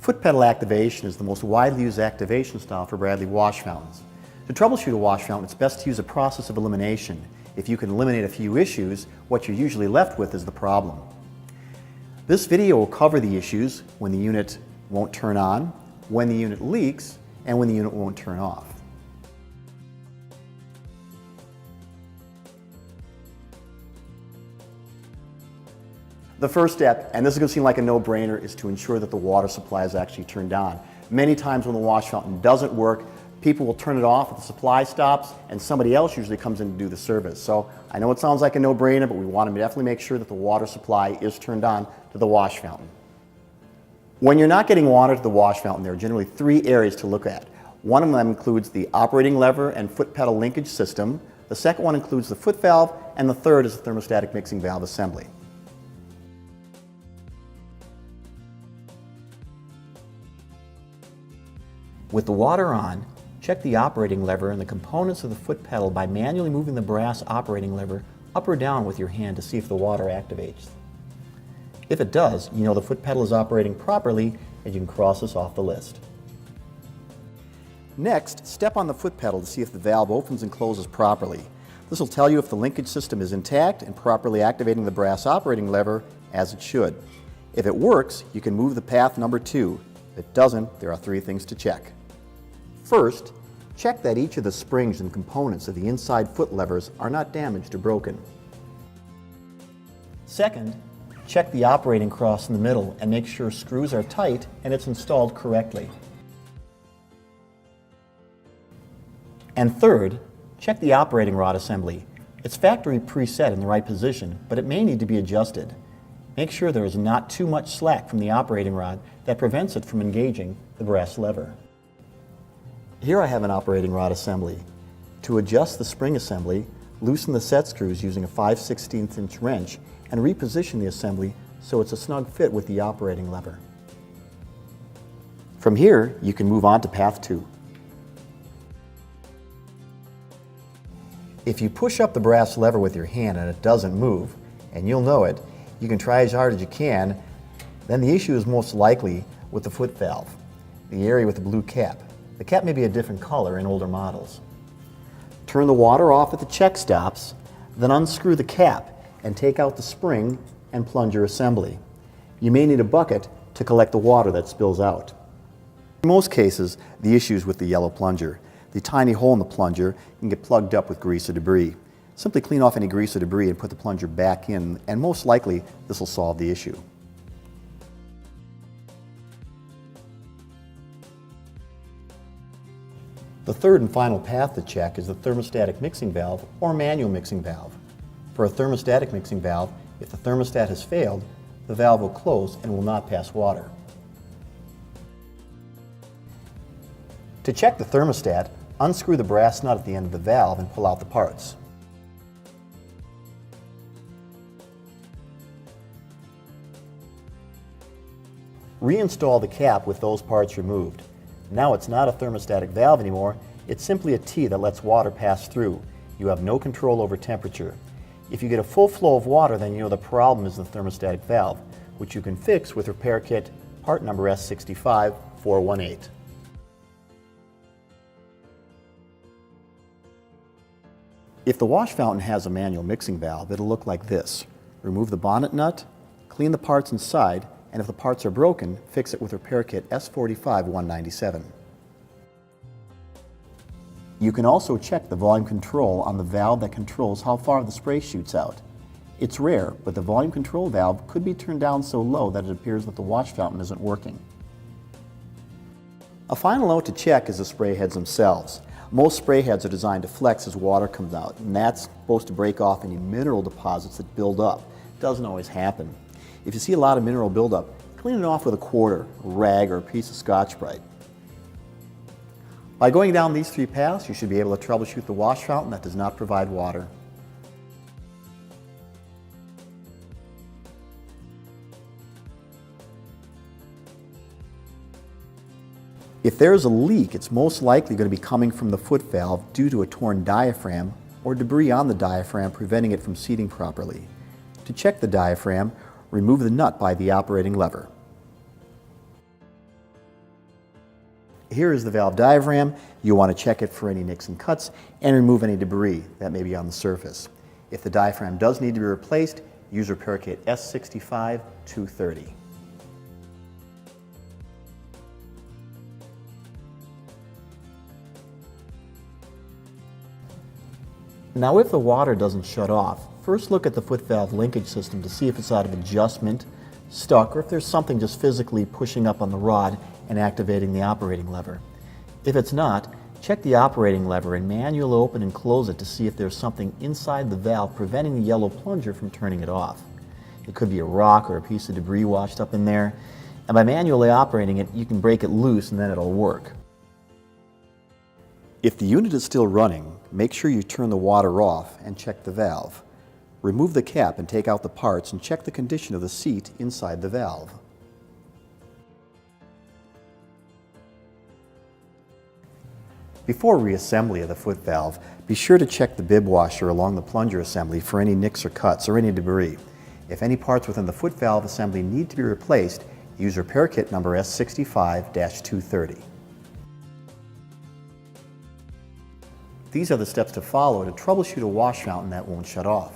Foot pedal activation is the most widely used activation style for Bradley wash fountains. To troubleshoot a wash fountain, it's best to use a process of elimination. If you can eliminate a few issues, what you're usually left with is the problem. This video will cover the issues when the unit won't turn on, when the unit leaks, and when the unit won't turn off. The first step, and this is going to seem like a no-brainer, is to ensure that the water supply is actually turned on. Many times when the wash fountain doesn't work, people will turn it off if the supply stops, and somebody else usually comes in to do the service. So I know it sounds like a no-brainer, but we want to definitely make sure that the water supply is turned on to the wash fountain. When you're not getting water to the wash fountain, there are generally three areas to look at. One of them includes the operating lever and foot pedal linkage system. The second one includes the foot valve, and the third is the thermostatic mixing valve assembly. With the water on, check the operating lever and the components of the foot pedal by manually moving the brass operating lever up or down with your hand to see if the water activates. If it does, you know the foot pedal is operating properly and you can cross this off the list. Next, step on the foot pedal to see if the valve opens and closes properly. This will tell you if the linkage system is intact and properly activating the brass operating lever as it should. If it works, you can move the path number 2. If it doesn't, there are 3 things to check. First, check that each of the springs and components of the inside foot levers are not damaged or broken. Second, check the operating cross in the middle and make sure screws are tight and it's installed correctly. And third, check the operating rod assembly. It's factory preset in the right position, but it may need to be adjusted. Make sure there is not too much slack from the operating rod that prevents it from engaging the brass lever. Here I have an operating rod assembly. To adjust the spring assembly, loosen the set screws using a 5/16 inch wrench and reposition the assembly so it's a snug fit with the operating lever. From here, you can move on to path 2. If you push up the brass lever with your hand and it doesn't move, and you'll know it, you can try as hard as you can, then the issue is most likely with the foot valve, the area with the blue cap. The cap may be a different color in older models. Turn the water off at the check stops, then unscrew the cap and take out the spring and plunger assembly. You may need a bucket to collect the water that spills out. In most cases, the issue is with the yellow plunger. The tiny hole in the plunger can get plugged up with grease or debris. Simply clean off any grease or debris and put the plunger back in, and most likely this will solve the issue. The third and final path to check is the thermostatic mixing valve or manual mixing valve. For a thermostatic mixing valve, if the thermostat has failed, the valve will close and will not pass water. To check the thermostat, unscrew the brass nut at the end of the valve and pull out the parts. Reinstall the cap with those parts removed. Now it's not a thermostatic valve anymore, it's simply a T that lets water pass through. You have no control over temperature. If you get a full flow of water, then you know the problem is the thermostatic valve, which you can fix with repair kit part number S65418. If the wash fountain has a manual mixing valve, it'll look like this. Remove the bonnet nut, clean the parts inside, and if the parts are broken, fix it with repair kit S45197. You can also check the volume control on the valve that controls how far the spray shoots out. It's rare, but the volume control valve could be turned down so low that it appears that the wash fountain isn't working. A final note to check is the spray heads themselves. Most spray heads are designed to flex as water comes out, and that's supposed to break off any mineral deposits that build up. It doesn't always happen. If you see a lot of mineral buildup, clean it off with a quarter, a rag, or a piece of Scotch-Brite. By going down these 3 paths, you should be able to troubleshoot the wash fountain that does not provide water. If there is a leak, it's most likely going to be coming from the foot valve due to a torn diaphragm or debris on the diaphragm preventing it from seating properly. To check the diaphragm, remove the nut by the operating lever. Here is the valve diaphragm. You want to check it for any nicks and cuts and remove any debris that may be on the surface. If the diaphragm does need to be replaced, use repair kit S65-230. Now if the water doesn't shut off, first look at the foot valve linkage system to see if it's out of adjustment, stuck, or if there's something just physically pushing up on the rod and activating the operating lever. If it's not, check the operating lever and manually open and close it to see if there's something inside the valve preventing the yellow plunger from turning it off. It could be a rock or a piece of debris washed up in there, and by manually operating it, you can break it loose and then it'll work. If the unit is still running, make sure you turn the water off and check the valve. Remove the cap and take out the parts and check the condition of the seat inside the valve. Before reassembly of the foot valve, be sure to check the bib washer along the plunger assembly for any nicks or cuts or any debris. If any parts within the foot valve assembly need to be replaced, use repair kit number S65-230. These are the steps to follow to troubleshoot a wash fountain that won't shut off.